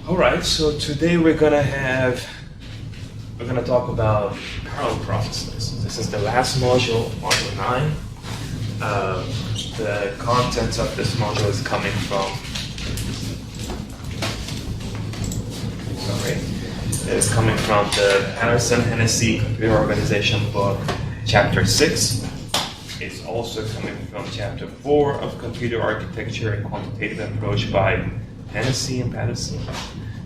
Alright, so today we're gonna talk about parallel processes. This is the last module, module 9. The content of this module is coming from the Patterson-Hennessy Computer Organization book, Chapter 6. It's also coming from Chapter 4 of Computer Architecture and Quantitative Approach by Hennessy and Patterson.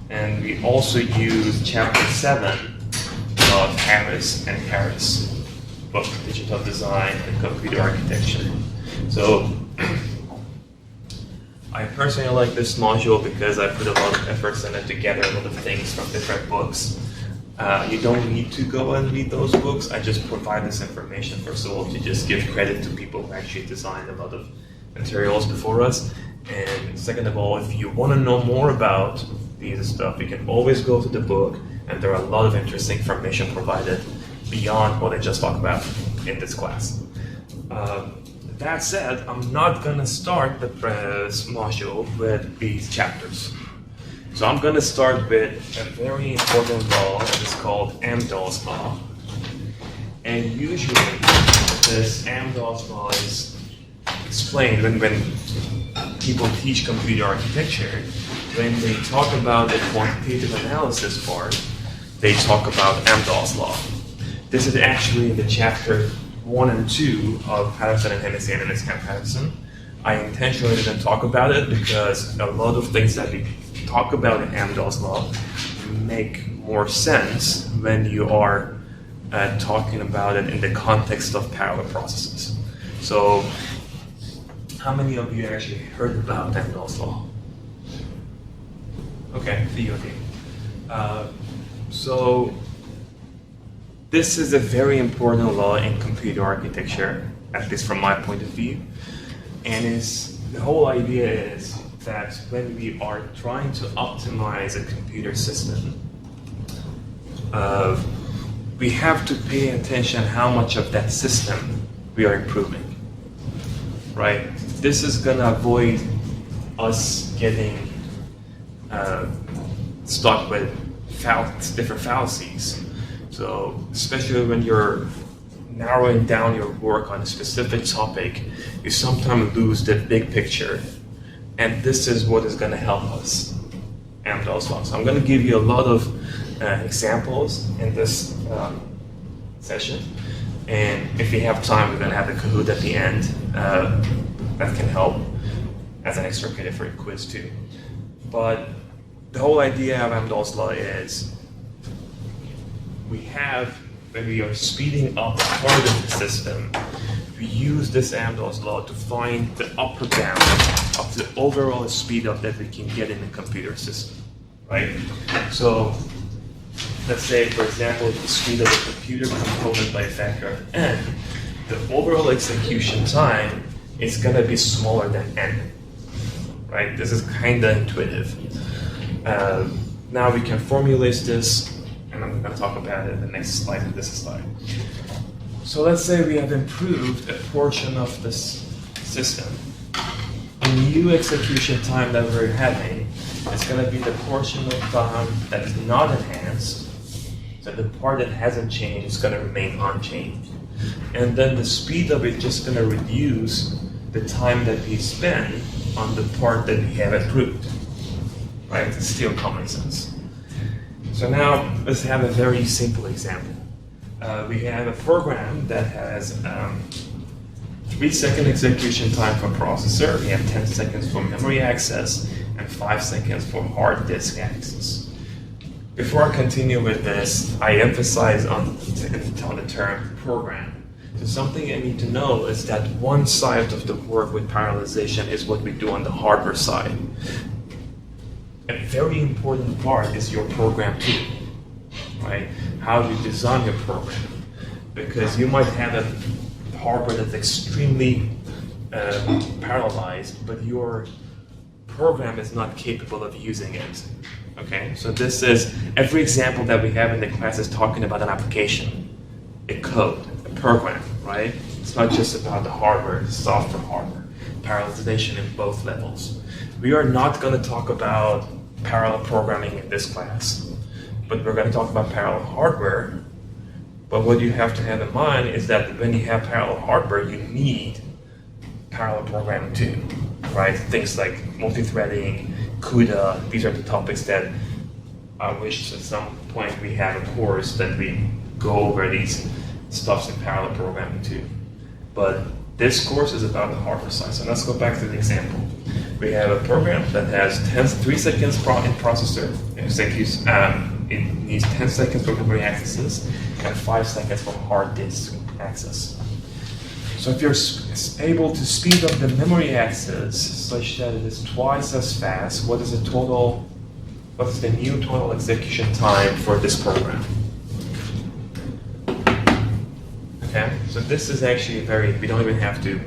And we also use Chapter 7 of Harris and Harris, book, Digital Design and Computer Architecture. So I personally like this module because I put a lot of efforts in it to gather a lot of things from different books. You don't need to go and read those books. I just provide this information, first of all, to just give credit to people who actually designed a lot of materials before us. And second of all, if you want to know more about these stuff, you can always go to the book, and there are a lot of interesting information provided beyond what I just talked about in this class. That said, I'm not going to start this module with these chapters. So I'm going to start with a very important law that is called Amdos Law. And usually this Amdos Law is explained when people teach computer architecture. When they talk about the quantitative analysis part, they talk about Amdos Law. This is actually in the chapter 1 and 2 of Patterson and Hennessy and Patterson. I intentionally didn't talk about it because a lot of things that we talk about in Amdahl's Law make more sense when you are talking about it in the context of parallel processes. So, how many of you actually heard about Amdahl's Law? Okay, a few of you. So, this is a very important law in computer architecture, at least from my point of view. And the whole idea is that when we are trying to optimize a computer system, we have to pay attention how much of that system we are improving, right? This is going to avoid us getting stuck with different fallacies. So, especially when you're narrowing down your work on a specific topic, you sometimes lose the big picture. And this is what is going to help us, Amdahl's Law. So I'm going to give you a lot of examples in this session. And if we have time, we're going to have a Kahoot at the end that can help as an extra credit for your quiz too. But the whole idea of Amdahl's Law is when we are speeding up part of the system, we use this Amdahl's Law to find the upper bound of the overall speed up that we can get in a computer system, right? So let's say, for example, the speed of a computer component by a factor of n, the overall execution time is going to be smaller than n, right? This is kind of intuitive. Now we can formulate this, and I'm going to talk about it in the next slide and this slide. So let's say we have improved a portion of this system. The new execution time that we're having is going to be the portion of time that is not enhanced. So the part that hasn't changed is going to remain unchanged. And then the speed of it is just going to reduce the time that we spend on the part that we have improved. Right? It's still common sense. So now let's have a very simple example. We have a program that has 3-second execution time for processor. We have 10 seconds for memory access and 5 seconds for hard disk access. Before I continue with this, I emphasize on the term program. So something I need to know is that one side of the work with parallelization is what we do on the hardware side. A very important part is your program too, right? How you design your program. Because you might have a hardware that's extremely parallelized, but your program is not capable of using it. Okay, so this is, every example that we have in the class is talking about an application, a code, a program, right? It's not just about the hardware, it's software hardware, parallelization in both levels. We are not going to talk about parallel programming in this class, but we're going to talk about parallel hardware. But what you have to have in mind is that when you have parallel hardware, you need parallel programming too, right? Things like multi-threading, CUDA, these are the topics that I wish at some point we have a course that we go over these stuffs in parallel programming too. But this course is about the hardware side. So let's go back to the example. We have a program that has 3 seconds in processor. It needs 10 seconds for memory accesses and 5 seconds for hard disk access. So if you're able to speed up the memory access such that it is twice as fast, what is the new total execution time for this program? Okay, so this is actually we don't even have to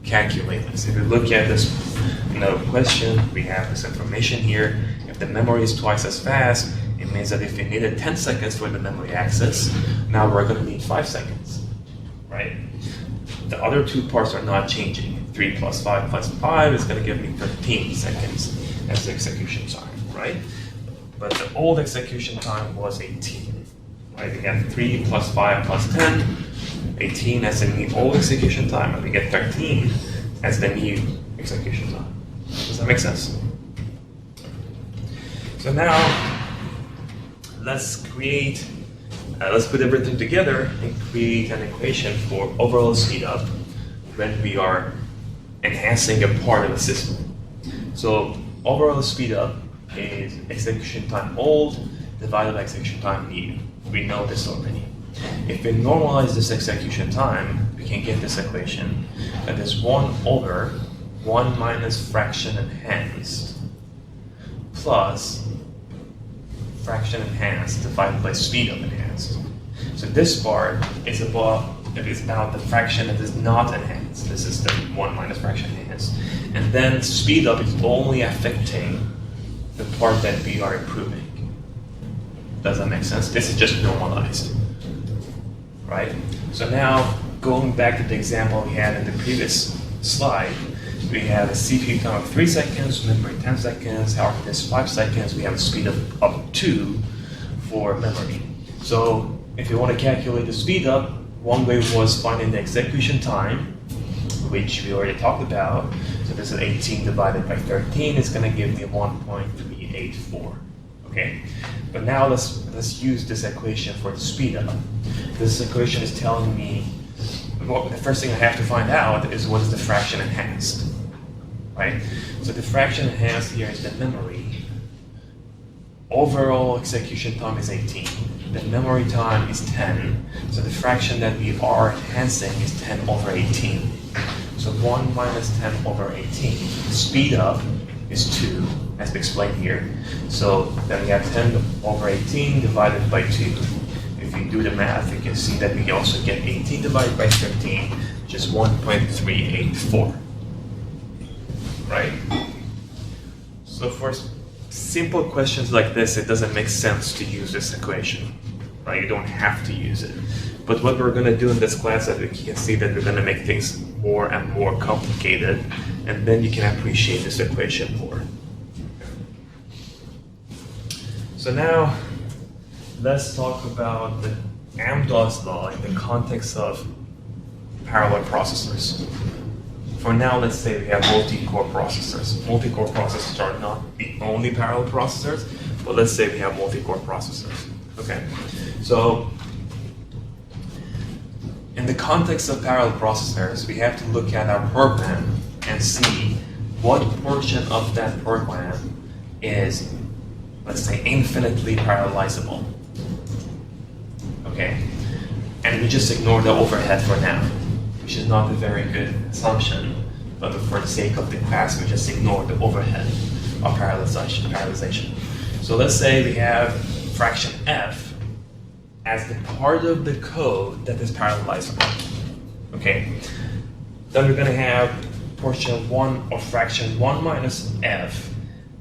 calculate this. If you look at this question, we have this information here. If the memory is twice as fast, it means that if you needed 10 seconds for the memory access, now we're going to need 5 seconds, right? The other two parts are not changing. 3 plus 5 plus 5 is going to give me 13 seconds as the execution time, right? But the old execution time was 18, right? We have 3 plus 5 plus 10, 18 as the new old execution time, and we get 13 as the new execution time. Does that make sense? So now, let's put everything together and create an equation for overall speed up when we are enhancing a part of a system. So overall speed up is execution time old divided by execution time new. We know this already. If we normalize this execution time, we can get this equation that is 1 over 1 minus fraction enhanced plus fraction enhanced divided by speed up enhanced. So this part is about the fraction that is not enhanced. This is the 1 minus fraction enhanced. And then speed up is only affecting the part that we are improving. Does that make sense? This is just normalized, right? So now, going back to the example we had in the previous slide, we have a CPU time of 3 seconds, memory 10 seconds, hard disk 5 seconds. We have a speed of 2 for memory. So if you want to calculate the speed up, one way was finding the execution time, which we already talked about. So this is 18 divided by 13. It's going to give me 1.384. Okay, but now let's use this equation for the speed up. This equation is telling me, well, the first thing I have to find out is what is the fraction enhanced, right? So the fraction enhanced here is the memory. Overall execution time is 18. The memory time is 10. So the fraction that we are enhancing is 10 over 18. So 1 minus 10 over 18. Speed up is 2, as we explained here. So then we have 10 over 18 divided by 2. If you do the math, you can see that we also get 18 divided by 13, which is 1.384. Right? So for simple questions like this, it doesn't make sense to use this equation. Right? You don't have to use it. But what we're going to do in this class, you can see that we're going to make things more and more complicated, and then you can appreciate this equation more. So now, let's talk about the Amdos Law in the context of parallel processors. For now, let's say we have multi-core processors. Multi-core processors are not the only parallel processors, but let's say we have multi-core processors. Okay, so in the context of parallel processors, we have to look at our program and see what portion of that program is, let's say, infinitely parallelizable. Okay, and we just ignore the overhead for now, which is not a very good assumption, but for the sake of the class, we just ignore the overhead of parallelization. So let's say we have fraction f as the part of the code that is parallelizable. Okay, then we're going to have portion 1 or fraction 1 minus f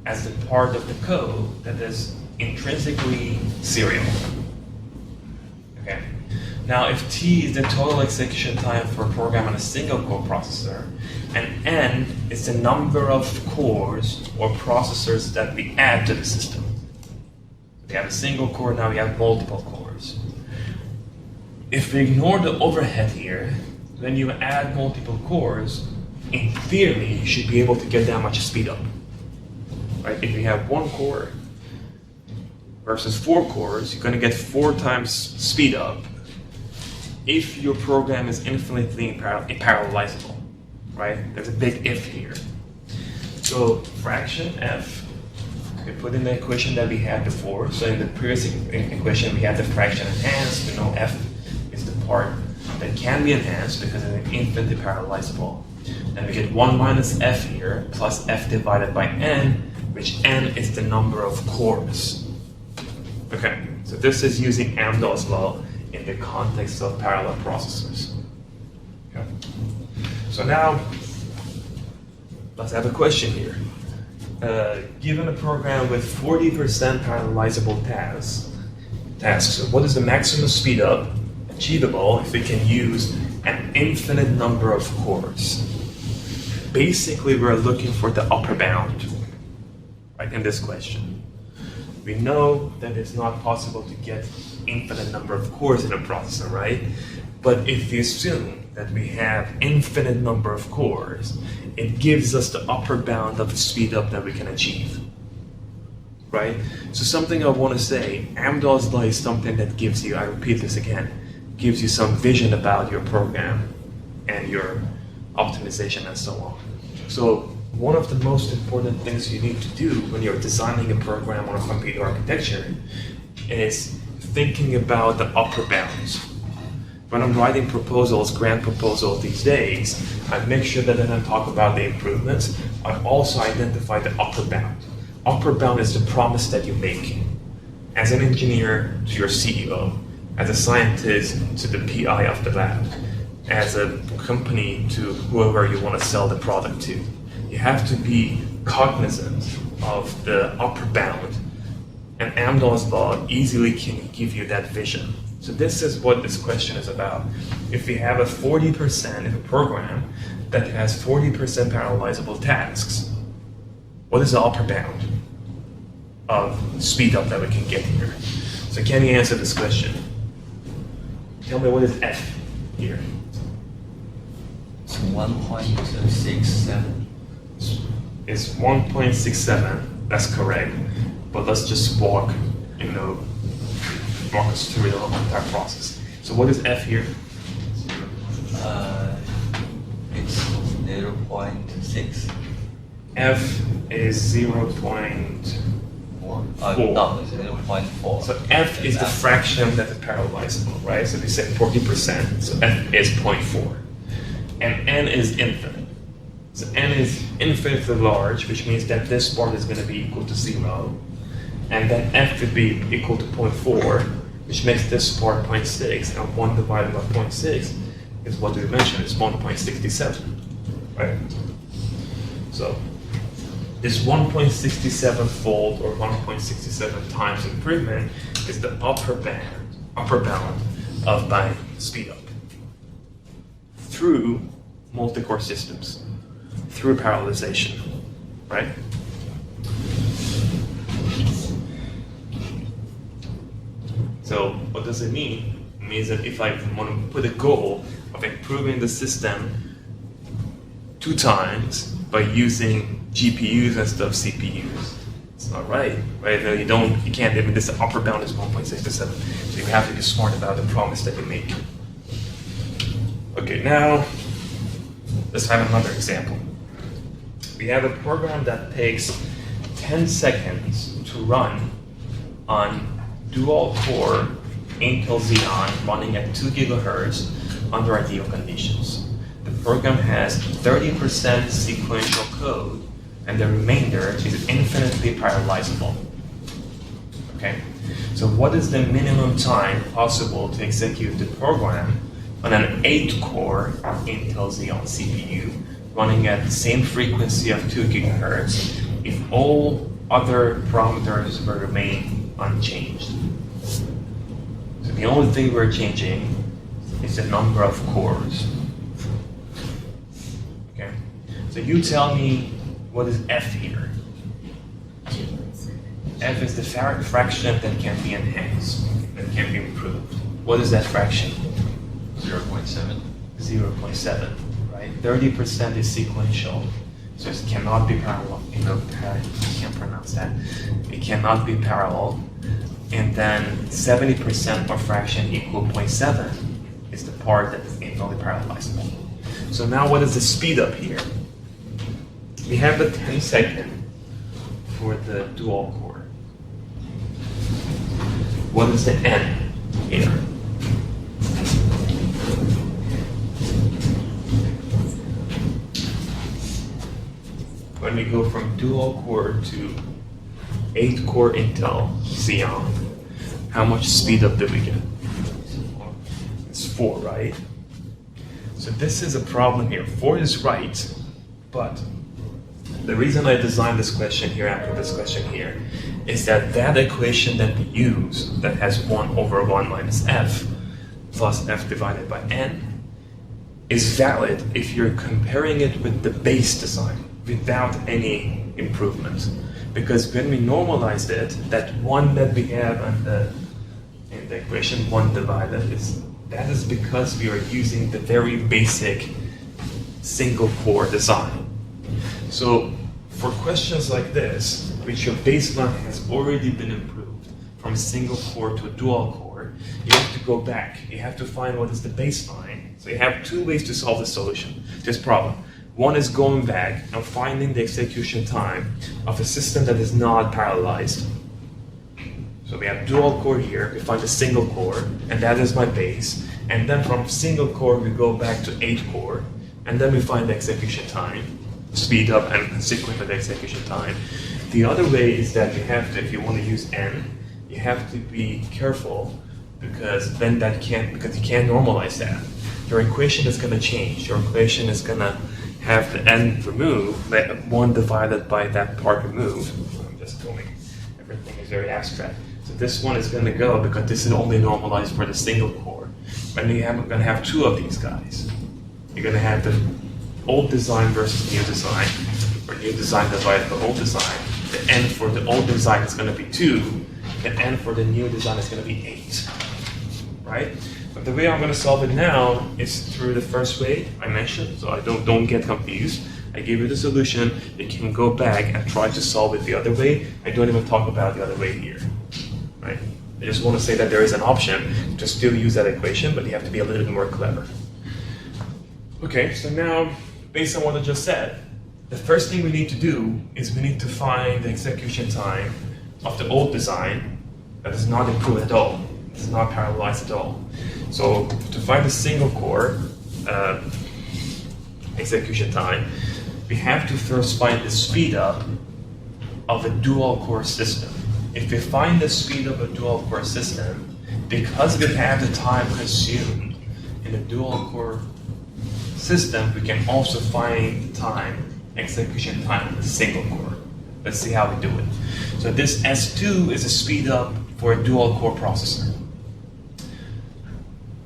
as the part of the code that is intrinsically serial. Okay, Now, if T is the total execution time for a program on a single core processor, and N is the number of cores or processors that we add to the system. We have a single core, now we have multiple cores. If we ignore the overhead here, when you add multiple cores, in theory, you should be able to get that much speed up. Right? If you have 1 core versus 4 cores, you're going to get 4 times speed up if your program is infinitely parallelizable. Right? There's a big if here. So fraction f, we put in the equation that we had before. So in the previous equation, we had the fraction enhanced. We know f is the part that can be enhanced because it's infinitely parallelizable. Then we get 1 minus f here, plus f divided by n, which n is the number of cores. Okay, so this is using Amdos Law in the context of parallel processors. Okay. So now, let's have a question here. Given a program with 40% parallelizable tasks, what is the maximum speed up achievable if we can use an infinite number of cores? Basically, we're looking for the upper bound, right, in this question. We know that it's not possible to get infinite number of cores in a processor, right? But if we assume that we have infinite number of cores, it gives us the upper bound of the speed up that we can achieve, right? So something I want to say, Amdahl's Law is something that gives you, I repeat this again, gives you some vision about your program and your optimization and so on. So one of the most important things you need to do when you're designing a program or a computer architecture is thinking about the upper bounds. When I'm writing proposals, grant proposals these days, I make sure that when I talk about the improvements, I also identify the upper bound. Upper bound is the promise that you make as an engineer to your CEO, as a scientist to the PI of the lab, as a company to whoever you want to sell the product to. You have to be cognizant of the upper bound, and Amdahl's Law easily can give you that vision. So this is what this question is about. If we have a 40%, if a program that has 40% parallelizable tasks, what is the upper bound of speed up that we can get here? So can you answer this question? Tell me, what is f here? It's 1.67. It's 1.67, that's correct. But let's just walk us through the entire process. So what is f here? It's 0.6. F is 0.4. No, 0.4. So f is the fraction that is parallelizable, right? So we said 40%, so f is 0.4. And n is infinite. So n is infinitely large, which means that this part is going to be equal to 0. And then f would be equal to 0.4, which makes this part 0.6, and 1 divided by 0.6 is what we mentioned, it's 1.67, right? So this 1.67-fold or 1.67 times improvement is the upper bound of my speed up through multi-core systems, through parallelization, right? So what does it mean? It means that if I want to put a goal of improving the system 2 times by using GPUs instead of CPUs, it's not right? You can't. This upper bound is 1.67. So you have to be smart about the promise that you make. Okay, now let's have another example. We have a program that takes 10 seconds to run on dual-core Intel Xeon running at 2 gigahertz under ideal conditions. The program has 30% sequential code, and the remainder is infinitely parallelizable. Okay, so what is the minimum time possible to execute the program on an 8-core Intel Xeon CPU running at the same frequency of 2 gigahertz if all other parameters will remain unchanged? So the only thing we're changing is the number of cores. Okay. So you tell me what is f here. F is the fraction that can be enhanced, that can be improved. What is that fraction? 0.7. 0.7, right? 30% is sequential, so it cannot be parallel. I can't pronounce that. It cannot be parallel. And then 70% or fraction equal 0.7 is the part that is infinitely parallelizable. So now what is the speed up here? We have the 10-second for the dual core. What is the n here? When we go from dual core to 8-core Intel Xeon, how much speed up did we get? It's 4, right? So this is a problem here. 4 is right, but the reason I designed this question here after this question here is that equation that we use that has 1 over 1 minus f plus f divided by n is valid if you're comparing it with the base design without any improvement. Because when we normalized it, that 1 that we have in the equation, 1 divided, that is because we are using the very basic single core design. So for questions like this, which your baseline has already been improved from a single core to a dual core, you have to go back. You have to find what is the baseline. So you have 2 ways to solve the solution, this problem. One is going back and finding the execution time of a system that is not parallelized. So we have dual core here, we find a single core, and that is my base. And then from single core, we go back to 8-core, and then we find the execution time, speed up and consequent with the execution time. The other way is that you have to, if you want to use n, you have to be careful because then because you can't normalize that. Your equation is going to change. Your equation is going to have the n removed, that 1 divided by that part removed. I'm just going, everything is very abstract. So this one is going to go because this is only normalized for the single core. And you're going to have 2 of these guys. You're going to have the old design versus new design, or new design divided by old design. The n for the old design is going to be 2. The n for the new design is going to be 8. Right? But the way I'm going to solve it now is through the first way I mentioned, so I don't get confused. I gave you the solution. You can go back and try to solve it the other way. I don't even talk about the other way here. Right? I just want to say that there is an option to still use that equation, but you have to be a little bit more clever. Okay, so now, based on what I just said, the first thing we need to do is we need to find the execution time of the old design that is not improved at all. It's not parallelized at all. So to find the single core execution time, we have to first find the speed up of a dual core system. If we find the speed of a dual core system, because we have the time consumed in a dual core system, we can also find execution time in the single core. Let's see how we do it. So this S2 is a speed up for a dual core processor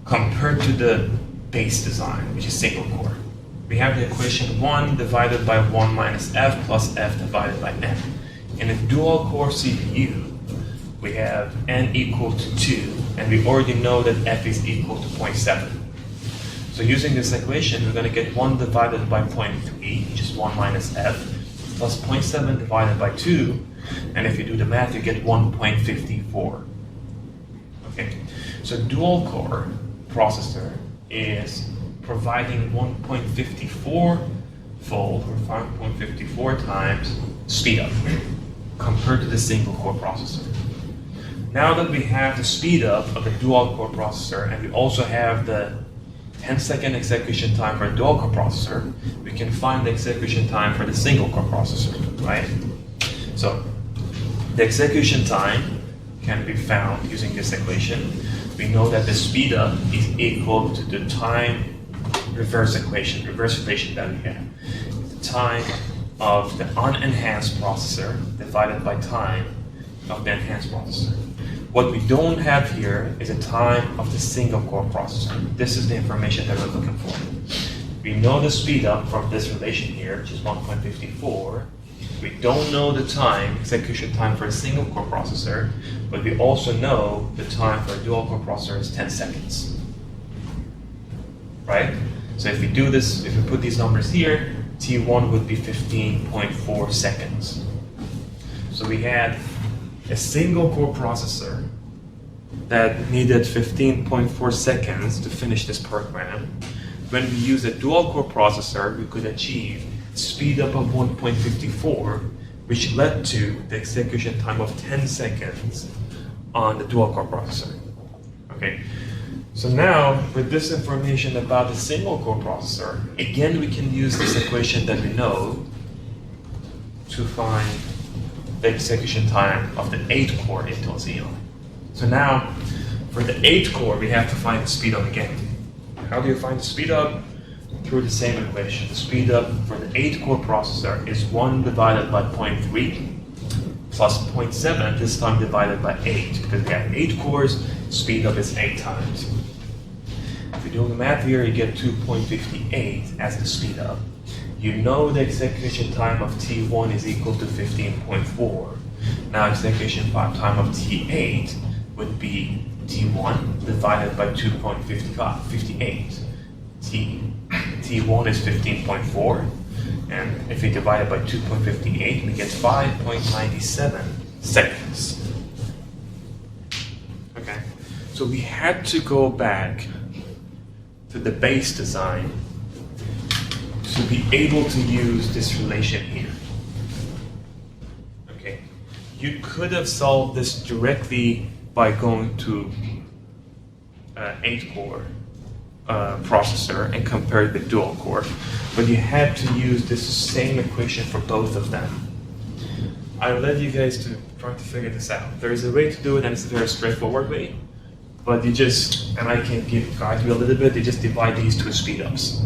compared to the base design, which is single core. We have the equation 1 divided by 1 minus f plus f divided by n. In a dual core CPU, we have n equal to 2, and we already know that f is equal to 0.7. So using this equation, we're going to get 1 divided by 0.3, which is 1 minus f, plus 0.7 divided by 2, and if you do the math, you get 1.54. Okay, so dual core processor is providing 1.54 fold, or 5.54 times speed up compared to the single core processor. Now that we have the speed up of the dual core processor, and we also have the 10-second execution time for a dual core processor, we can find the execution time for the single core processor, right? So the execution time can be found using this equation. We know that the speed up is equal to the time reverse relation that we have. The time of the unenhanced processor divided by time of the enhanced processor. What we don't have here is a time of the single core processor. This is the information that we're looking for. We know the speed up from this relation here, which is 1.54. We don't know the time, execution time for a single core processor, but we also know the time for a dual core processor is 10 seconds. Right? So if we do this, if we put these numbers here, T1 would be 15.4 seconds. So we had a single core processor that needed 15.4 seconds to finish this program. When we use a dual core processor, we could achieve speed up of 1.54, which led to the execution time of 10 seconds on the dual core processor. Okay. So now, with this information about the single core processor, again we can use this equation that we know to find the execution time of the 8-core Intel Xeon. So now, for the 8-core, we have to find the speed up again. How do you find the speed up? Through the same equation. The speed up for the 8-core processor is 1 divided by 0.3 plus 0.7, this time divided by 8. Because we have 8 cores, speed up is 8 times. If you do the math here, you get 2.58 as the speed up. You know the execution time of T1 is equal to 15.4. Now execution time of T8 would be T1 divided by 2.58. T1 is 15.4, and if we divide it by 2.58, we get 5.97 seconds. Okay, so we had to go back to the base design to be able to use this relation here. Okay, you could have solved this directly by going to 8-core processor and compare it with dual core, but you had to use this same equation for both of them. I'll let you guys to try to figure this out. There is a way to do it, and it's a very straightforward way, but you just, and I can guide you a little bit, you just divide these two speed ups.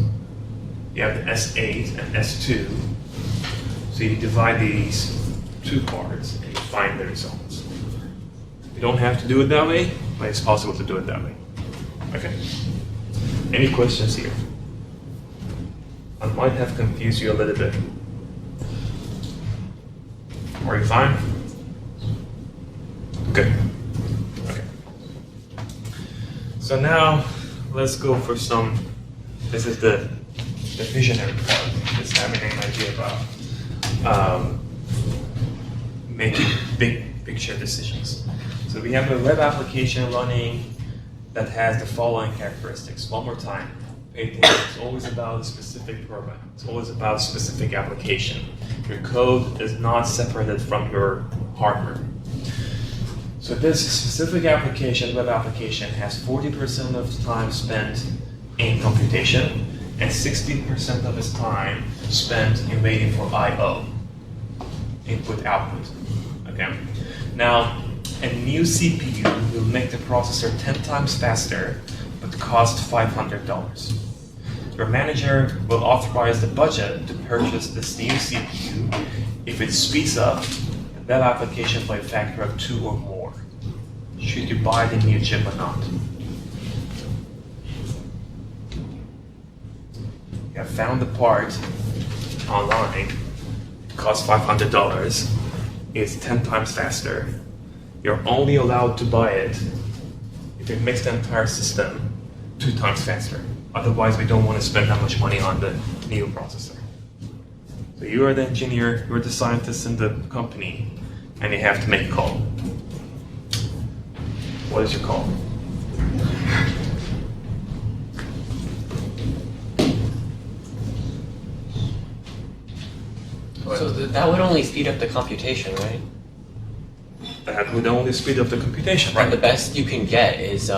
You have the S8 and S2, so you divide these two parts and you find the results. You don't have to do it that way, but it's possible to do it that way. Okay. Any questions here? I might have confused you a little bit. Are you fine? Good. Okay. So now let's go for some. This is the visionary part. Just having an idea about making big picture decisions. So we have a web application running that has the following characteristics. One more time, pay attention. It's always about a specific program. It's always about a specific application. Your code is not separated from your hardware. So this specific application, web application, has 40% of the time spent in computation and 60% of its time spent in waiting for I/O, input output. Okay. Now, a new CPU will make the processor 10 times faster, but cost $500. Your manager will authorize the budget to purchase this new CPU if it speeds up the web application by a factor of 2 or more. Should you buy the new chip or not? You have found the part online, it costs $500, it's 10 times faster. You're only allowed to buy it if it makes the entire system 2 times faster. Otherwise, we don't want to spend that much money on the new processor. So you are the engineer, you're the scientist in the company, and you have to make a call. What is your call? So that would only speed up the computation, right? That would only speed up the computation, And right? the best you can get is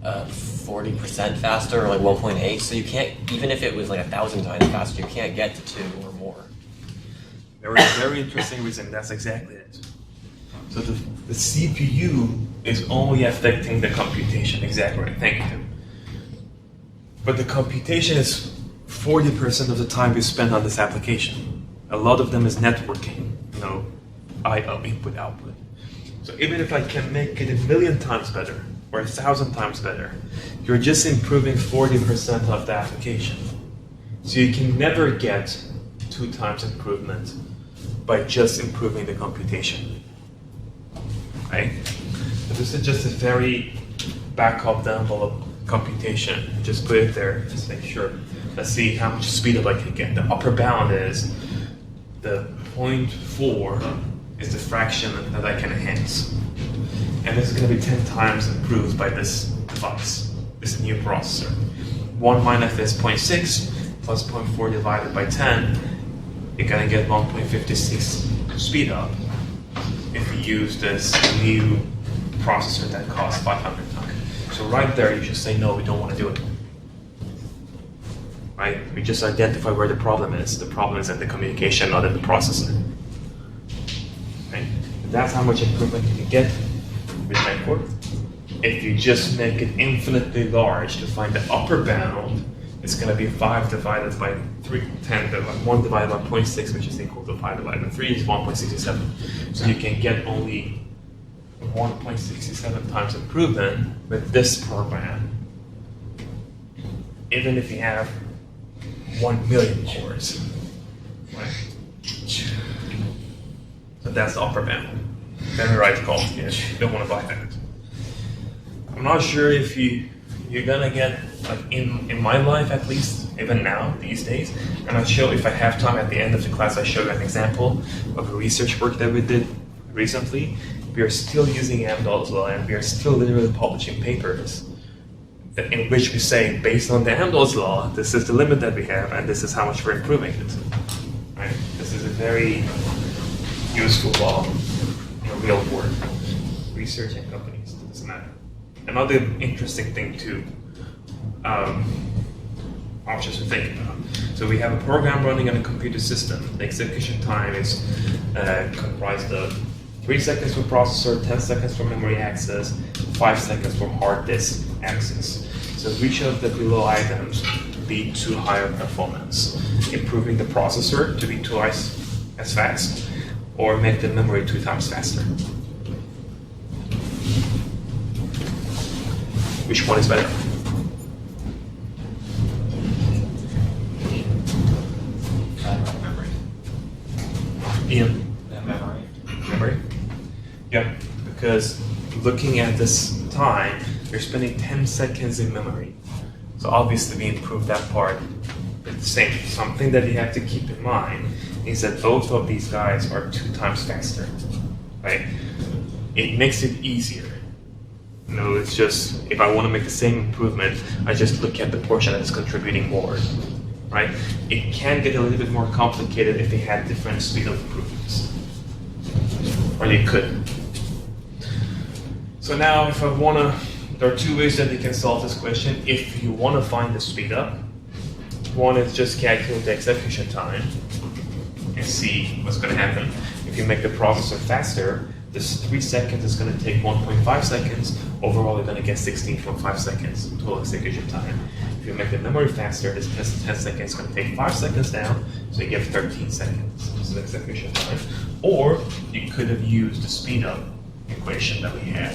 40% faster, or like 1.8. So you can't, even if it was like 1,000 times faster, you can't get to 2 or more. There is a very interesting reason. That's exactly it. So the CPU is only affecting the computation. Exactly right. Thank you, Tim. But the computation is 40% of the time we spend on this application. A lot of them is networking, I/O, input, output. So even if I can make it 1,000,000 times better or 1,000 times better, you're just improving 40% of the application. So you can never get 2 times improvement by just improving the computation. Right? So this is just a very back of the envelope computation. Just put it there, just make sure. Let's see how much speed up I can get. The upper bound is the 0.4 is the fraction that I can enhance. And this is going to be 10 times improved by this device, this new processor. 1 minus this 0.6 plus 0.4 divided by 10, you're going to get 1.56 speed up if you use this new processor that costs 500 times. So right there, you should say, no, we don't want to do it. Right? We just identify where the problem is. The problem is in the communication, not in the processor. Right? That's how much improvement you can get with network. If you just make it infinitely large to find the upper bound, it's going to be 5 divided by 3, 10, 1 divided by 0.6, which is equal to 5 divided by 3 is 1.67. So you can get only 1.67 times improvement with this program, even if you have 1,000,000 cores. Right? So that's the upper bound. Very right call. Yeah, you don't want to buy that. I'm not sure if you're gonna get, like in my life at least, even now, these days, and I'll show, if I have time at the end of the class, I'll show you an example of a research work that we did recently. We are still using Amdos Law, and we are still literally publishing papers in which we say, based on the Amdos Law, this is the limit that we have, and this is how much we're improving it. Right? This is a very useful law in the real world. Research and companies, it doesn't matter. Another interesting thing to options to think about. So we have a program running on a computer system. The execution time is comprised of 3 seconds for processor, 10 seconds for memory access, 5 seconds for hard disk access. So each of the below items lead to higher performance, improving the processor to be twice as fast, or make the memory 2 times faster. Which one is better? Memory. Ian? Memory. Memory? Yeah, because looking at this time, you're spending 10 seconds in memory. So obviously we improved that part. But the same, something that you have to keep in mind is that both of these guys are 2 times faster, right? It makes it easier. No, it's just, if I want to make the same improvement, I just look at the portion that is contributing more, right? It can get a little bit more complicated if they had different speed of improvements. Or they could. So now if I want to, there are 2 ways that you can solve this question. If you want to find the speed up, one is just calculate the execution time and see what's going to happen. If you make the processor faster, this 3 seconds is going to take 1.5 seconds. Overall, you're going to get 16.5 seconds total execution time. If you make the memory faster, this 10 seconds is going to take 5 seconds down, so you get 13 seconds. This is execution time. Or you could have used the speed up equation that we had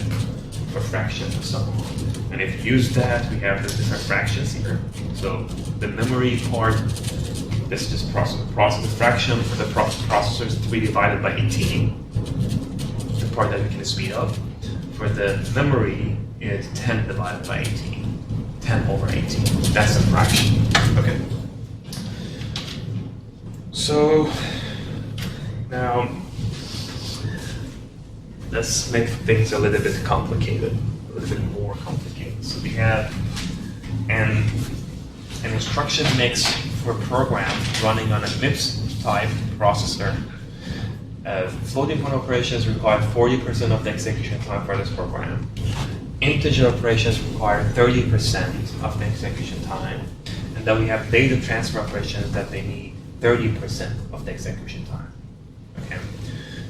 for fractions and so on. And if you use that, we have the different fractions here. So the memory part, this is just process the fraction for the processor is 3 divided by 18. The part that we can speed up. For the memory, it's 10 divided by 18. 10 over 18. That's a fraction. Okay. So now let's make things a little bit complicated, a little bit more complicated. So we have an instruction mix for a program running on a MIPS type processor. Floating point operations require 40% of the execution time for this program. Integer operations require 30% of the execution time. And then we have data transfer operations that they need 30% of the execution time. Okay.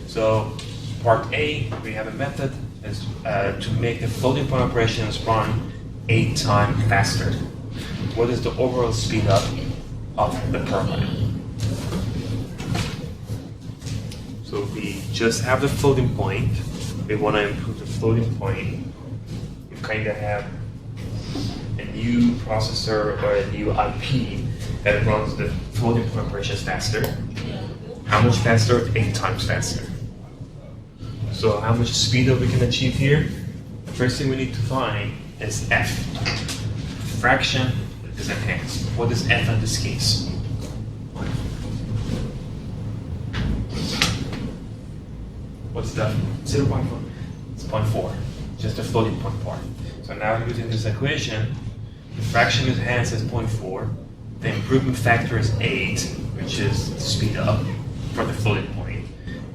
So part A, we have a method is, to make the floating point operations run 8 times faster. What is the overall speed up of the program? So we just have the floating point, we want to improve the floating point, you kind of have a new processor or a new IP that runs the floating point operations faster. How much faster? 8 times faster. So how much speed up we can achieve here? The first thing we need to find is f. Fraction is enhanced. What is f in this case? What's the 0.4? It's 0.4, just the floating point part. So now using this equation, the fraction enhanced is 0.4, the improvement factor is 8, which is the speed up for the floating point.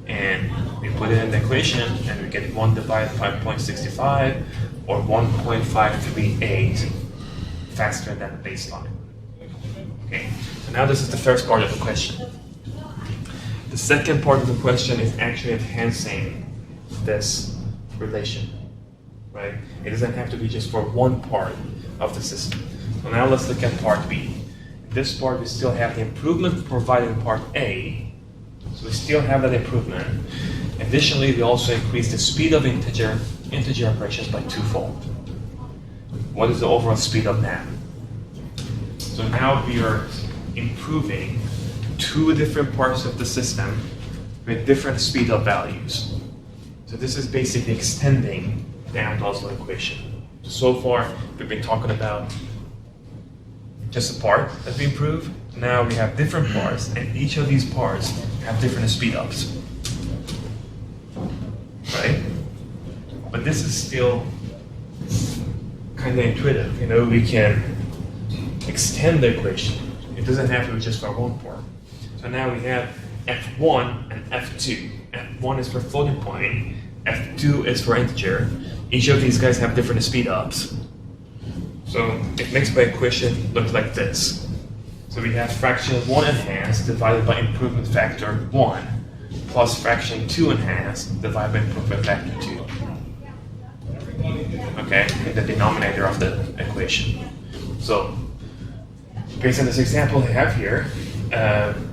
And we put it in the equation and we get 1 divided by 0.65 or 1.538 faster than the baseline. Okay, so now this is the first part of the question. The second part of the question is actually enhancing this relation, right? It doesn't have to be just for one part of the system. So now let's look at part B. In this part, we still have the improvement provided in part A. So we still have that improvement. Additionally, we also increase the speed of integer operations by 2-fold. What is the overall speed up now? So now we are improving 2 different parts of the system with different speed up values. So this is basically extending the Amdahl's Law equation. So far, we've been talking about just a part that we improve. Now we have different parts, and each of these parts have different speed ups. Right? But this is still kind of intuitive. You know, we can extend the equation. It doesn't have to be just for one part. So now we have f1 and f2. f1 is for floating point, f2 is for integer. Each of these guys have different speed ups. So it makes my equation look like this. So we have fraction 1 enhanced divided by improvement factor 1 plus fraction 2 enhanced divided by improvement factor 2. Okay, in the denominator of the equation. So based on this example we have here,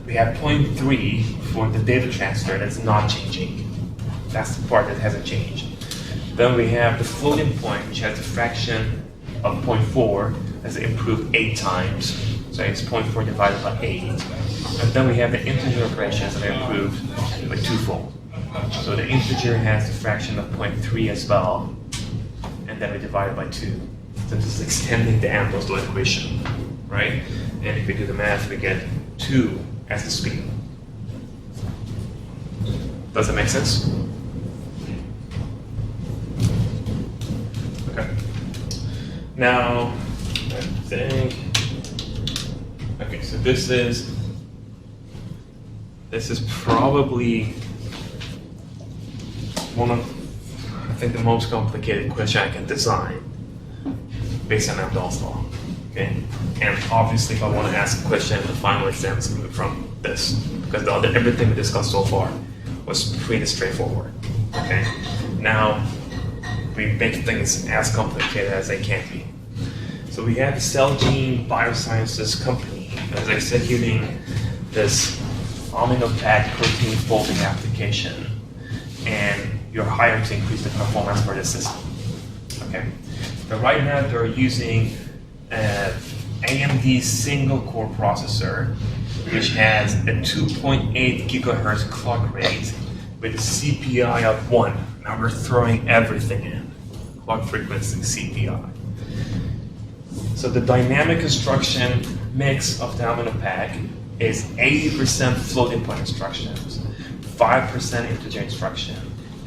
we have 0.3 for the data transfer that's not changing. That's the part that hasn't changed. Then we have the floating point, which has a fraction of 0.4 that's improved 8 times. So it's 0.4 divided by 8. And then we have the integer operations that are improved by 2-fold. So the integer has the fraction of 0.3 as well. And then we divide it by 2. So this is extending the Amdahl's Law equation, right? And if we do the math, we get 2 as the speed. Does that make sense? Okay. Now, I think. Okay, so this is probably one of, I think, the most complicated question I can design based on Amdos Law. Okay, and obviously, if I want to ask a question in the final exam, it's coming from this, because everything we discussed so far was pretty straightforward. Okay, now we make things as complicated as they can be. So we have the Celgene Biosciences company that is executing this amino pack protein folding application, and you're hired to increase the performance for the system. Okay, but right now they're using AMD single core processor, which has a 2.8 gigahertz clock rate with a CPI of 1. Now we're throwing everything in. Clock frequency, CPI. So the dynamic instruction mix of the amino pack is 80% floating point instructions, 5% integer instruction,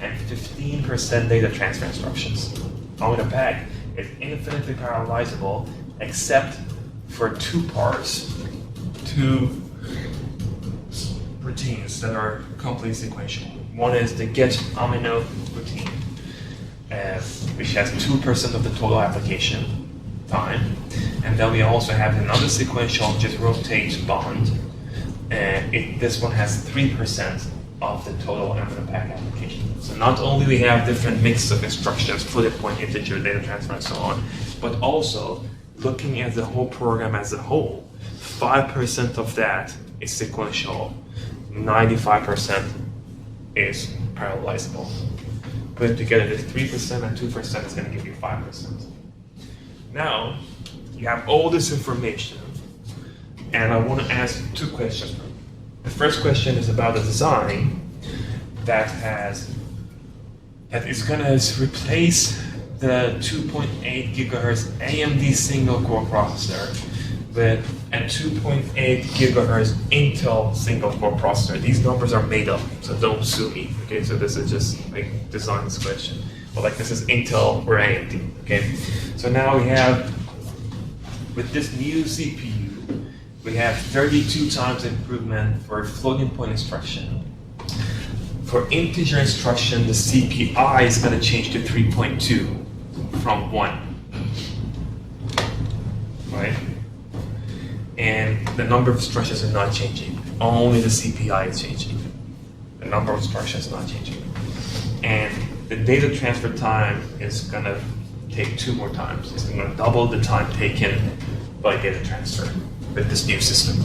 and 15% data transfer instructions. Amino pack is infinitely parallelizable except for 2 parts, 2 routines that are completely sequential. One is the get amino routine, which has 2% of the total application time. And then we also have another sequential, which is rotate bond. This one has 3% of the total amino pack application. So not only we have different mix of instructions, floating point, integer, data transfer, and so on, but also looking at the whole program as a whole, 5% of that is sequential, 95% is parallelizable. put it together, this 3% and 2% is going to give you 5%. Now, you have all this information, and I want to ask two questions. The first question is about the design that is going to replace the 2.8 gigahertz AMD single core processor with a 2.8 gigahertz Intel single core processor. These numbers are made up, so don't sue me. Okay, so this is just like design this question. But like this is Intel or AMD. Okay, so now we have with this new CPU, we have 32 times improvement for floating point instruction. For integer instruction, the CPI is going to change to 3.2 from 1, right? And the number of instructions are not changing. Only the CPI is changing. The number of instructions is not changing. And the data transfer time is going to take 2 more times. It's going to double the time taken by data transfer with this new system.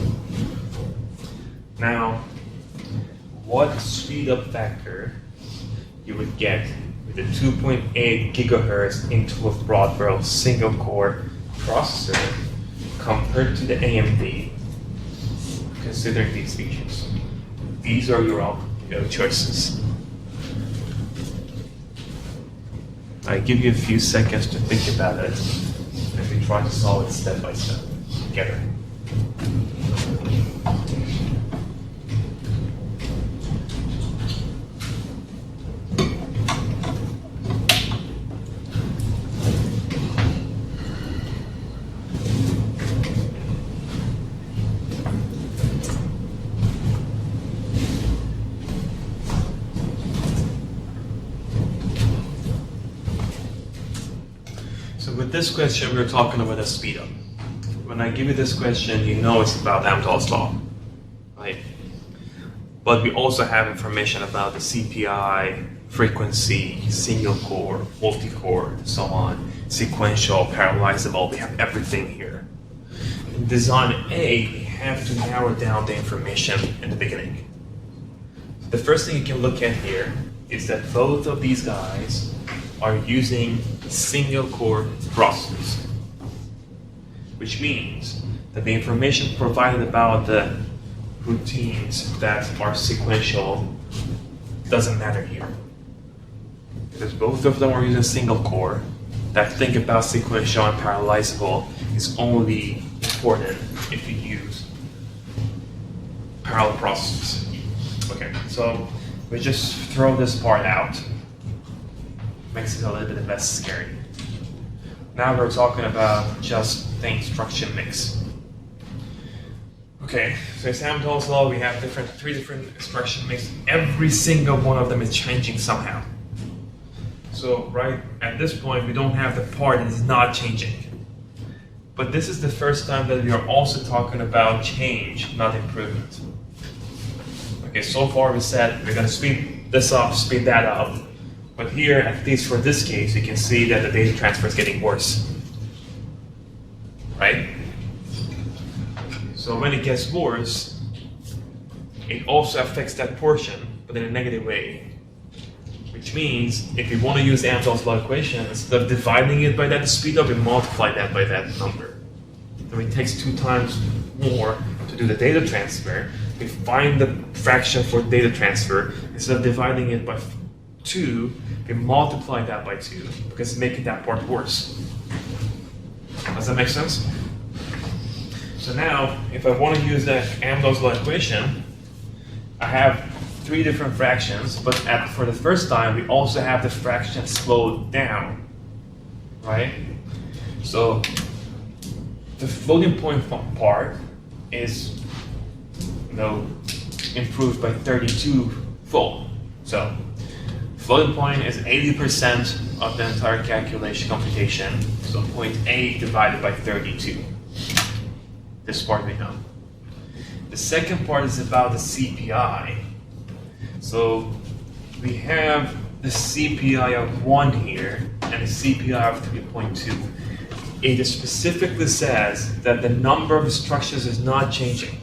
Now, what speed up factor you would get with a 2.8 gigahertz Intel Broadwell single core processor compared to the AMD, considering these features? These are your choices. I give you a few seconds to think about it, and we try to solve it step by step together. With this question, we're talking about a speed up. When I give you this question, you know it's about Amdos Law, right? But we also have information about the CPI, frequency, single core, multi-core, and so on, sequential, parallelizable. We have everything here. In design A, we have to narrow down the information in the beginning. The first thing you can look at here is that both of these guys are using single core processors, which means that the information provided about the routines that are sequential doesn't matter here. Because both of them are using single core, that thing about sequential and parallelizable is only important if you use parallel processors. Okay, so we just throw this part out. Makes it a little bit less scary. Now we're talking about just the instruction mix. Okay, so it's Amdahl's law. We have 3 different instruction mix. Every single one of them is changing somehow. So right at this point, we don't have the part that is not changing. But this is the first time that we are also talking about change, not improvement. Okay, so far we said we're going to speed this up, speed that up. But here, at least for this case, you can see that the data transfer is getting worse, right? So when it gets worse, it also affects that portion, but in a negative way. Which means, if you want to use Amdahl's law equation, instead of dividing it by that speed up, you multiply that by that number. So it takes 2 times more to do the data transfer. We find the fraction for data transfer, instead of dividing it by 2, we multiply that by 2 because it's making that part worse. Does that make sense? So now, if I want to use the Amdahl's law equation, I have 3 different fractions, but for the first time, we also have the fraction slowed down, right? So the floating point part is, improved by 32-fold. So floating point is 80% of the entire calculation computation, so 0.8 divided by 32. This part we know. The second part is about the CPI. So we have the CPI of 1 here and a CPI of 3.2. It specifically says that the number of instructions is not changing.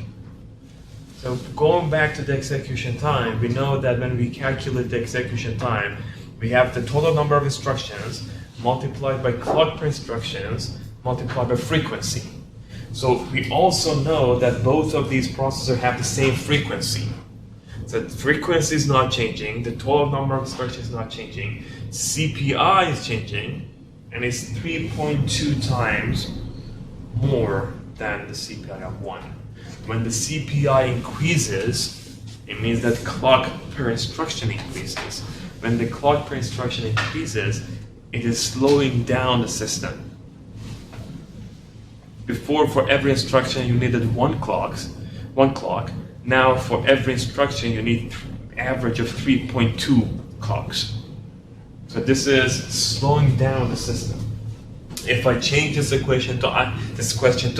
So going back to the execution time, we know that when we calculate the execution time, We have the total number of instructions multiplied by clock per instructions multiplied by frequency. So we also know that both of these processors have the same frequency. So the frequency is not changing, the total number of instructions is not changing, CPI is changing, and it's 3.2 times more than the CPI of 1. When the CPI increases, it means that clock per instruction increases. When the clock per instruction increases, it is slowing down the system. Before, for every instruction, you needed one clock. Now, for every instruction, you need an average of 3.2 clocks. So this is slowing down the system. If I change this question to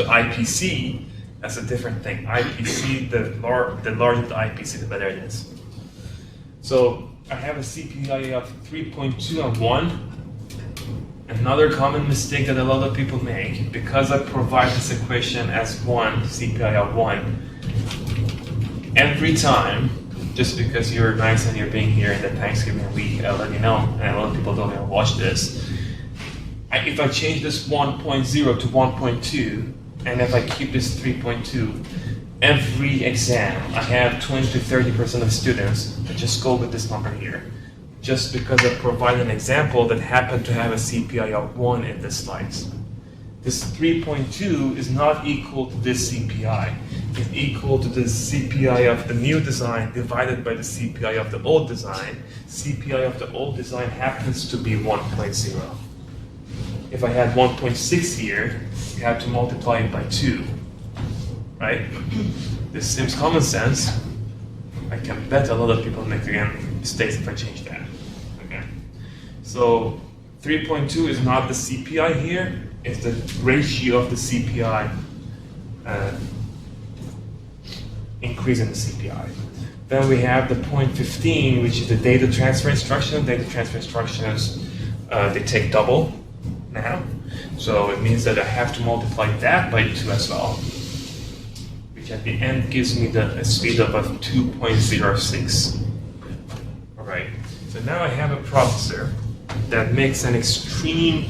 IPC, that's a different thing. IPC, the larger the IPC, the better it is. So I have a CPI of 3.2 and 1. Another common mistake that a lot of people make, because I provide this equation as 1, CPI of 1, every time, just because you're nice and you're being here in the Thanksgiving week, I'll let you know, and a lot of people don't even watch this. If I change this 1.0 to 1.2, and if I keep this 3.2, every exam, I have 20 to 30% of students that just go with this number here. Just because I provide an example that happened to have a CPI of 1 in this slides. This 3.2 is not equal to this CPI. It's equal to the CPI of the new design divided by the CPI of the old design. CPI of the old design happens to be 1.0. If I had 1.6 here, you have to multiply it by 2, right? This seems common sense. I can bet a lot of people make mistakes if I change that. Okay, so 3.2 is not the CPI here; it's the ratio of the CPI increase in the CPI. Then we have the 0.15, which is the data transfer instruction. Data transfer instructions they take double now, so it means that I have to multiply that by 2 as well, which at the end gives me a speed up of 2.06. All right, so now I have a processor that makes an extreme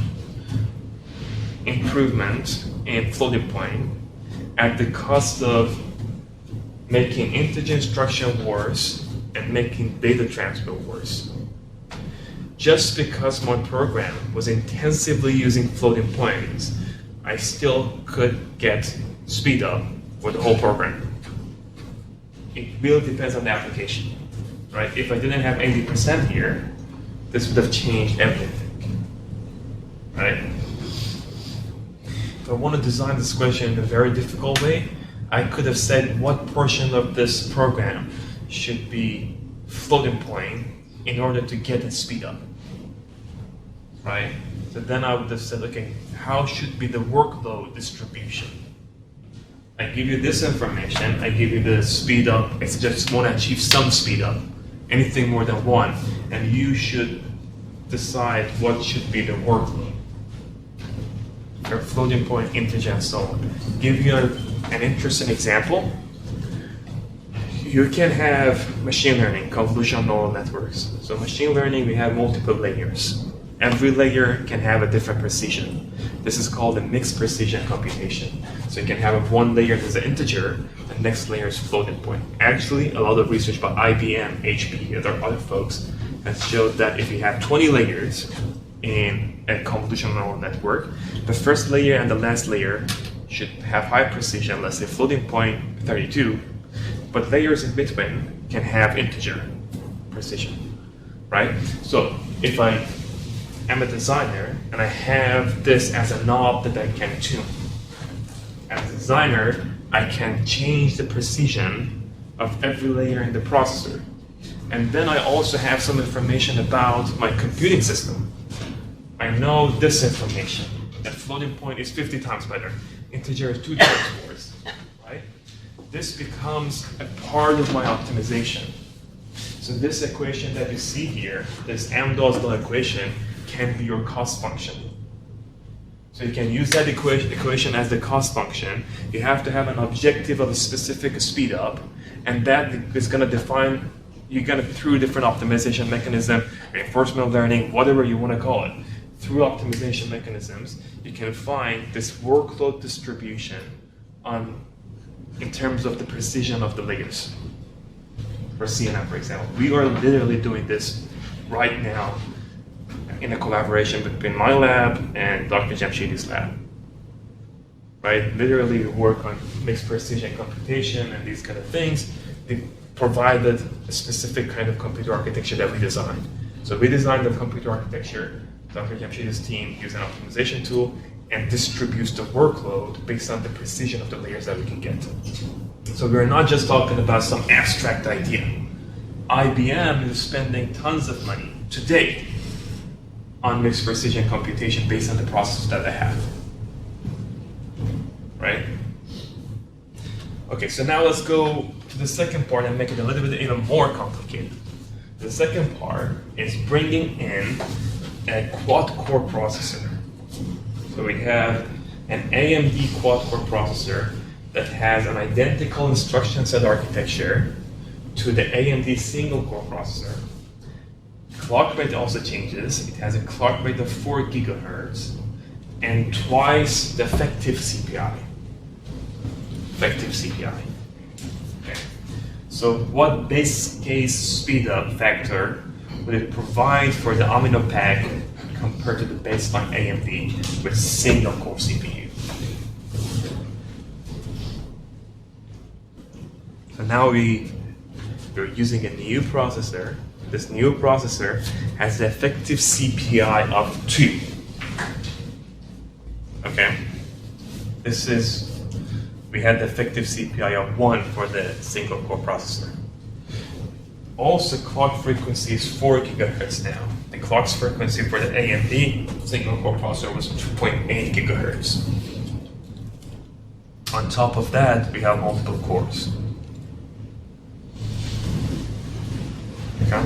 improvement in floating point at the cost of making integer instruction worse and making data transfer worse. Just because my program was intensively using floating points, I still could get speed up for the whole program. It really depends on the application, right? If I didn't have 80% here, this would have changed everything, right? If I want to design this question in a very difficult way, I could have said what portion of this program should be floating point in order to get it speed up, right? So then I would have said, okay, how should be the workload distribution? I give you this information, I give you the speed up, I just want to achieve some speed up, anything more than 1, and you should decide what should be the workload. Your floating point, integer, and so on. Give you an interesting example. You can have machine learning, convolutional neural networks. So machine learning, we have multiple layers. Every layer can have a different precision. This is called a mixed precision computation. So you can have one layer that's an integer, the next layer is floating point. Actually, a lot of research by IBM, HP, and other folks has showed that if you have 20 layers in a convolutional neural network, the first layer and the last layer should have high precision, let's say floating point 32, but layers in between can have integer precision, right? So if I am a designer and I have this as a knob that I can tune, as a designer, I can change the precision of every layer in the processor. And then I also have some information about my computing system. I know this information, that floating point is 50 times better, integer is 2 times worse, right? This becomes a part of my optimization. So this equation that you see here, this Amdos Law equation, can be your cost function. So you can use that equation as the cost function. You have to have an objective of a specific speed up, and that is going to define you get it through different optimization mechanism, reinforcement learning, whatever you want to call it. Through optimization mechanisms, you can find this workload distribution in terms of the precision of the layers. For CNN, for example, we are literally doing this right now in a collaboration between my lab and Dr. Jamshidi's lab. Right? Literally, we work on mixed precision computation and these kind of things. They provided a specific kind of computer architecture that we designed. So we designed the computer architecture. Dr. Jamshidi's team uses an optimization tool and distributes the workload based on the precision of the layers that we can get. So we're not just talking about some abstract idea. IBM is spending tons of money today on mixed precision computation based on the process that they have. Right? Okay, so now let's go to the second part and make it a little bit even more complicated. The second part is bringing in a quad-core processor. So we have an AMD quad-core processor that has an identical instruction set architecture to the AMD single-core processor. Clock rate also changes. It has a clock rate of 4 gigahertz and twice the effective CPI. Okay. So what base case speedup factor would it provide for the Amino pack compared to the baseline AMD with single-core CPU? So now we're using a new processor. This new processor has the effective CPI of 2. Okay? We had the effective CPI of 1 for the single-core processor. Also, clock frequency is 4 gigahertz now. The clock frequency for the AMD single-core processor was 2.8 gigahertz. On top of that, we have multiple cores. Okay?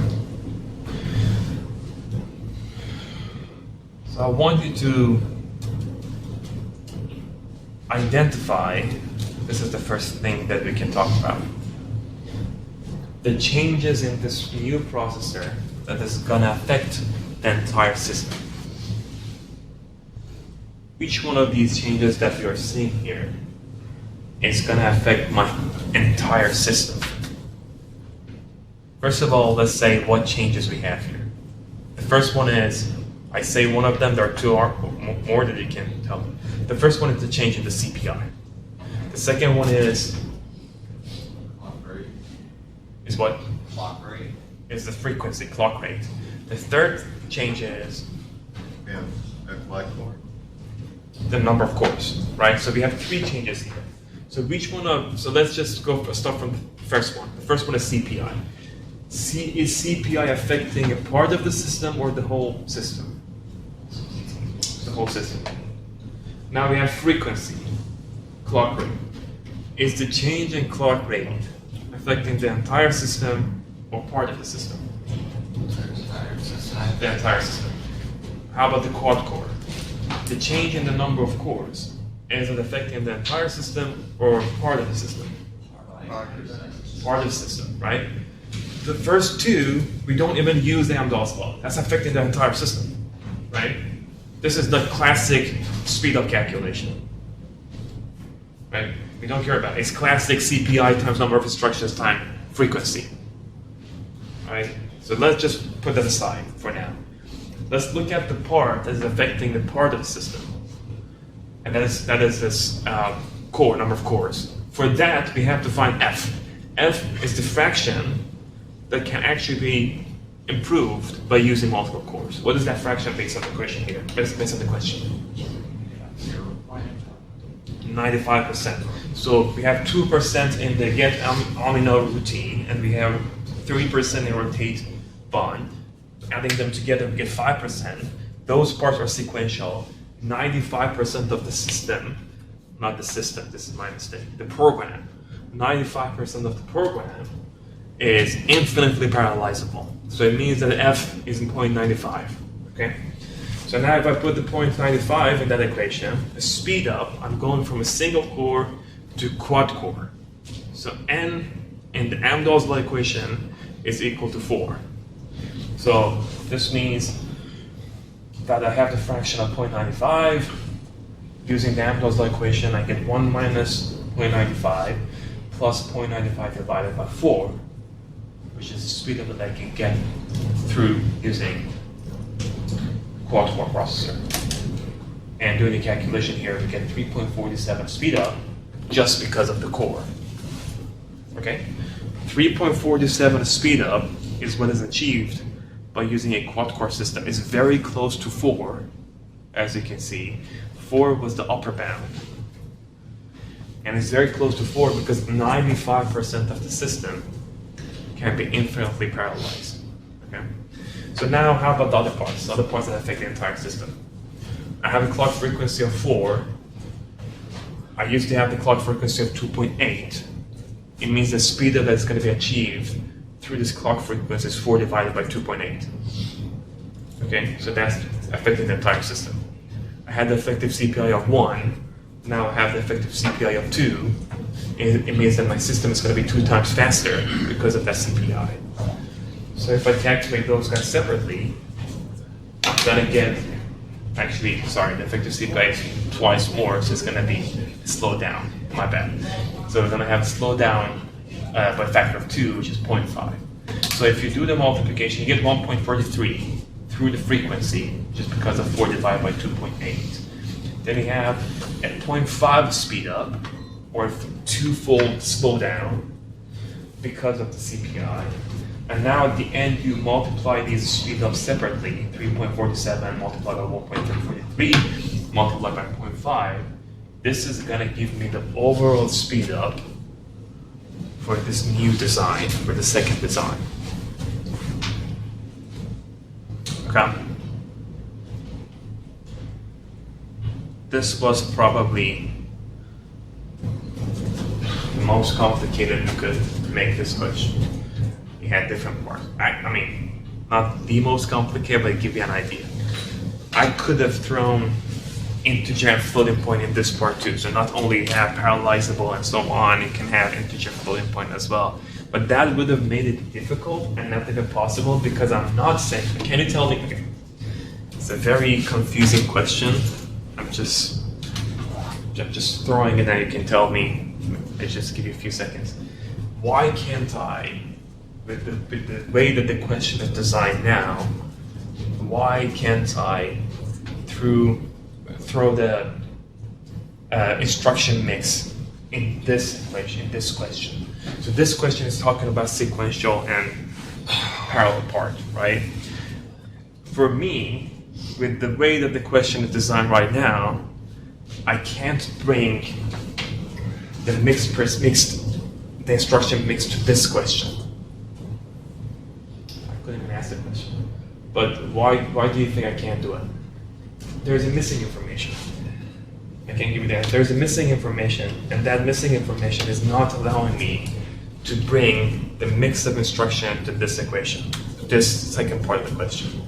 So I want you to identify, this is the first thing that we can talk about, the changes in this new processor that is going to affect the entire system. Each one of these changes that you are seeing here is going to affect my entire system. First of all, let's say what changes we have here. The first one is, I say one of them, there are two more that you can tell me. The first one is the change in the CPI. The second one is what? Clock rate. Is the frequency, clock rate. The third change is the number of cores, right? So we have 3 changes here. So let's just start from the first one. The first one is CPI. Is CPI affecting a part of the system or the whole system? The whole system. Now we have frequency, clock rate. Is the change in clock rate affecting the entire system or part of the system? The entire system. How about the quad core? The change in the number of cores, is it affecting the entire system or part of the system? Part of the system, right? The first 2, we don't even use the Amdos Law. That's affecting the entire system, right? This is the classic speed-up calculation, right? We don't care about it. It's classic CPI times number of instructions times frequency, right? So let's just put that aside for now. Let's look at the part that is affecting the part of the system, and that is this core, number of cores. For that, we have to find F. F is the fraction that can actually be improved by using multiple cores. What is that fraction based on the question here? Based on the question. 95%. So we have 2% in the get amino routine, and we have 3% in rotate bond. Adding them together, we get 5%. Those parts are sequential. 95% of the system, not the system, this is my mistake, the program, 95% of the program is infinitely parallelizable. So it means that F is in 0.95, okay? So now if I put the 0.95 in that equation, the speed up, I'm going from a single core to quad core. So N in the Amdahl's Law equation is equal to 4. So this means that I have the fraction of 0.95. Using the Amdos Law equation, I get 1 minus 0.95 plus 0.95 divided by 4, which is the speed of that I can get through using quad-core processor. And doing the calculation here, we get 3.47 speed up just because of the core. Okay? 3.47 speed up is what is achieved by using a quad-core system. It's very close to 4, as you can see. 4 was the upper bound. And it's very close to 4 because 95% of the system can be infinitely parallelized. Okay? So now how about the other parts? The other parts that affect the entire system. I have a clock frequency of 4. I used to have the clock frequency of 2.8. It means the speed that is going to be achieved through this clock frequency is 4 divided by 2.8. Okay, so that's affecting the entire system. I had the effective CPI of 1. Now I have the effective CPI of 2. It means that my system is going to be 2 times faster because of that CPI. So if I calculate those guys separately, I'm going to get, actually, sorry, the effective CPI is twice more, so it's going to be slowed down. My bad. So we're going to have it slowed down by a factor of 2, which is 0.5. So if you do the multiplication, you get 1.43 through the frequency, just because of 4 divided by 2.8. Then you have a 0.5 speed up, or a 2-fold slowdown, because of the CPI. And now at the end, you multiply these speed ups separately, 3.47 multiplied by 1.43 multiplied by 0.5. This is going to give me the overall speed up for this new design, for the second design. Okay. This was probably the most complicated you could make this question. You had different parts. I mean, not the most complicated, but give you an idea. I could have thrown integer and floating point in this part too. So not only have parallelizable and so on, you can have integer floating point as well. But that would have made it difficult and not even possible because I'm not saying, can you tell me, okay, it's a very confusing question. I'm just throwing it and you can tell me, I just give you a few seconds. Why can't I, with the way that the question is designed now, why can't I throw the instruction mix in this equation, in this question? So this question is talking about sequential and parallel part, right? For me, with the way that the question is designed right now, I can't bring the the instruction mix to this question. I couldn't even ask the question. But why do you think I can't do it? There's a missing information. I can't give you that. There's a missing information, and that missing information is not allowing me to bring the mix of instruction to this equation, this second part of the question.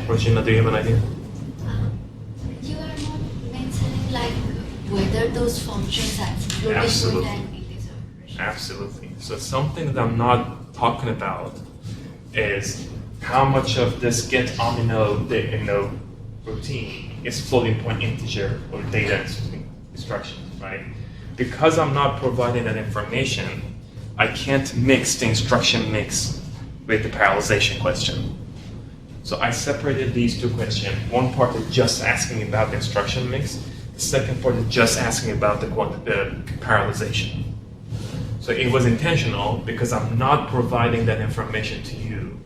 Regina, do you have an idea? You are not mentioning like whether those functions have floating Absolutely. point and integer operation. Absolutely. So something that I'm not talking about is how much of this get omni-node routine is floating point integer or data instruction, right? Because I'm not providing that information, I can't mix the instruction mix with the parallelization question. So I separated these two questions. One part is just asking about the instruction mix. The second part is just asking about the parallelization. So it was intentional because I'm not providing that information to you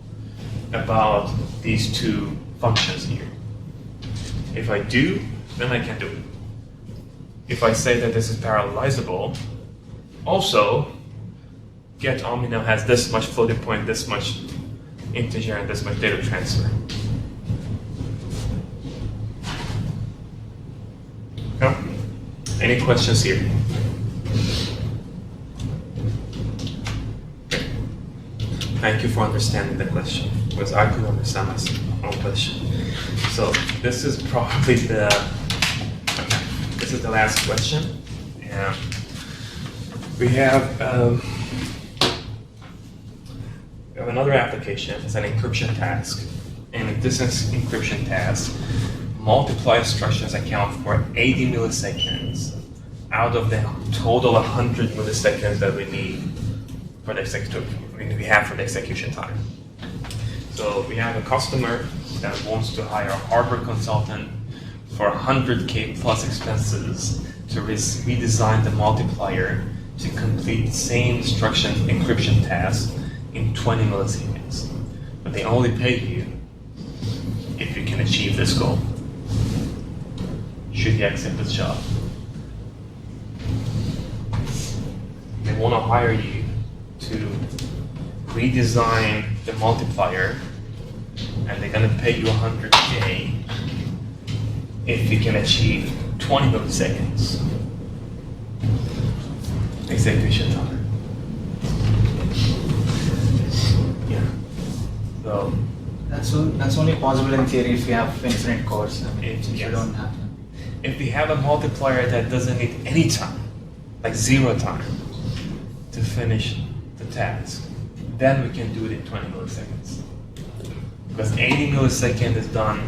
about these two functions here. If I do, then I can do it. If I say that this is parallelizable, also get omni now has this much floating point, this much integer, and this much data transfer. Okay. Any questions here? Okay. Thank you for understanding the question, because I couldn't understand my own question. So this is probably the last question. And we have have another application. It's an encryption task. And in this encryption task, multiply instructions account for 80 milliseconds out of the total 100 milliseconds that we need for the execution time. So we have a customer that wants to hire a hardware consultant for 100K plus expenses to redesign the multiplier to complete the same instruction encryption task in 20 milliseconds. But they only pay you if you can achieve this goal. Should you accept this job? They want to hire you to redesign the multiplier, and they're going to pay you 100K if you can achieve 20 milliseconds execution time. Yeah. So That's only possible in theory if you have infinite cores. I mean, if you Yes. don't have. If we have a multiplier that doesn't need any time, like 0 time, to finish the task, then we can do it in 20 milliseconds. Because 80 milliseconds is done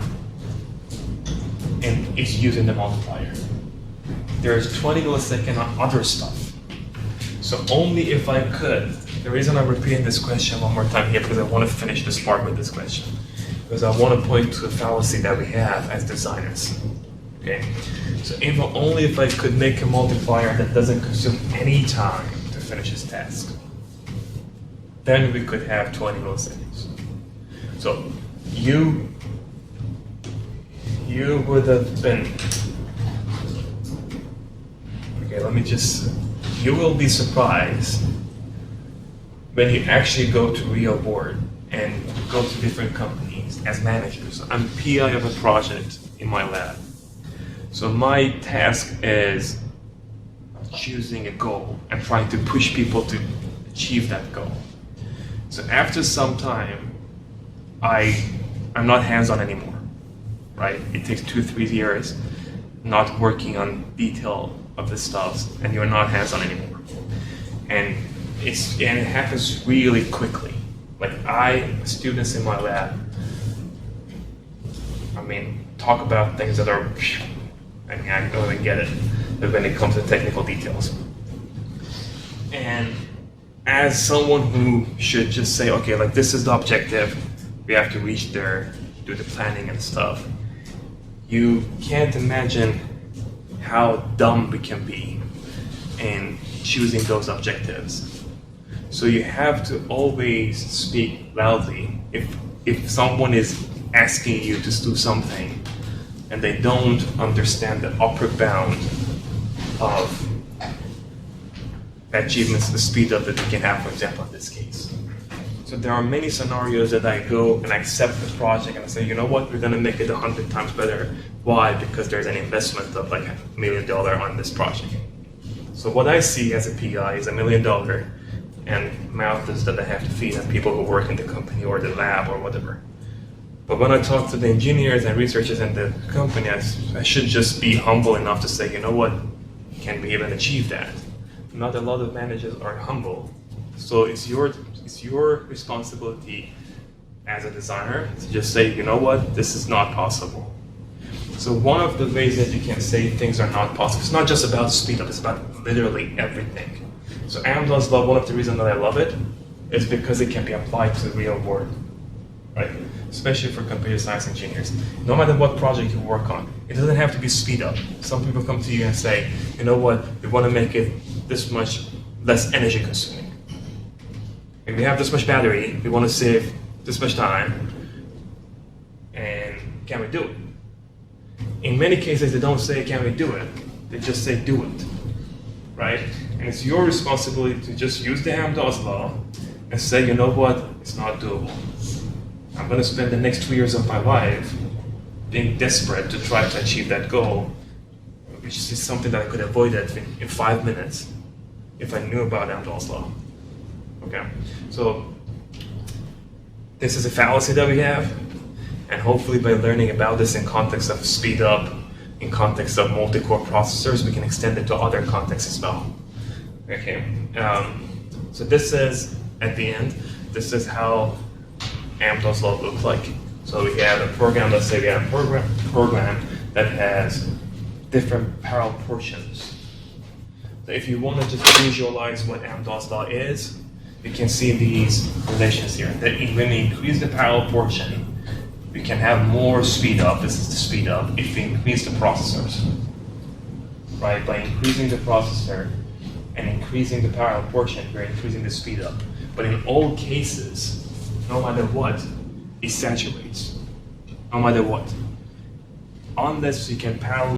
and it's using the multiplier. There's 20 milliseconds on other stuff. So only if I could, the reason I'm repeating this question one more time here, because I want to finish this part with this question. Because I want to point to a fallacy that we have as designers. Okay? So only if I could make a multiplier that doesn't consume any time to finish this task, then we could have 20 milliseconds. So you would have been, you will be surprised when you actually go to real world and go to different companies as managers. I'm PI of a project in my lab. So my task is choosing a goal and trying to push people to achieve that goal. So after some time, I'm not hands-on anymore, right? It takes 2-3 years not working on detail of the stuff, and you're not hands-on anymore. And it happens really quickly. Like students in my lab, talk about things that are, I don't even get it, but when it comes to technical details. And as someone who should just say, okay, like this is the objective, we have to reach there, do the planning and stuff, you can't imagine how dumb we can be in choosing those objectives. So you have to always speak loudly. If someone is asking you to do something and they don't understand the upper bound of achievements, the speed up that we can have, for example, in this case. So there are many scenarios that I go and I accept the project and I say, you know what, we're going to make it 100 times better. Why? Because there's an investment of like $1 million on this project. So what I see as a PI is $1 million and mouths that I have to feed on people who work in the company or the lab or whatever. But when I talk to the engineers and researchers in the company, I should just be humble enough to say, you know what, can we even achieve that? Not a lot of managers are humble. So it's your responsibility as a designer to just say, you know what, this is not possible. So one of the ways that you can say things are not possible, it's not just about speed up, it's about literally everything. So Amdos Law, one of the reasons that I love it is because it can be applied to the real world, right? Especially for computer science engineers. No matter what project you work on, it doesn't have to be speed up. Some people come to you and say, you know what, we want to make it this much less energy consuming. If we have this much battery, we want to save this much time, and can we do it? In many cases, they don't say, can we do it? They just say, do it, right? And it's your responsibility to just use the Amdos Law and say, you know what, it's not doable. I'm going to spend the next 2 years of my life being desperate to try to achieve that goal, which is something that I could avoid in 5 minutes if I knew about Amdahl's Law. Okay, so this is a fallacy that we have, and hopefully by learning about this in context of speed up, in context of multi-core processors, we can extend it to other contexts as well. Okay, so this says at the end, this is how Amdos Law looks like. So we have a program, let's say we have a program that has different parallel portions. So if you want to just visualize what Amdos Law is, you can see these relations here. That when we increase the parallel portion, we can have more speed up. This is the speed up if we increase the processors. Right? By increasing the processor and increasing the parallel portion, we're increasing the speed up. But in all cases, no matter what, it saturates. No matter what. Unless you can parallel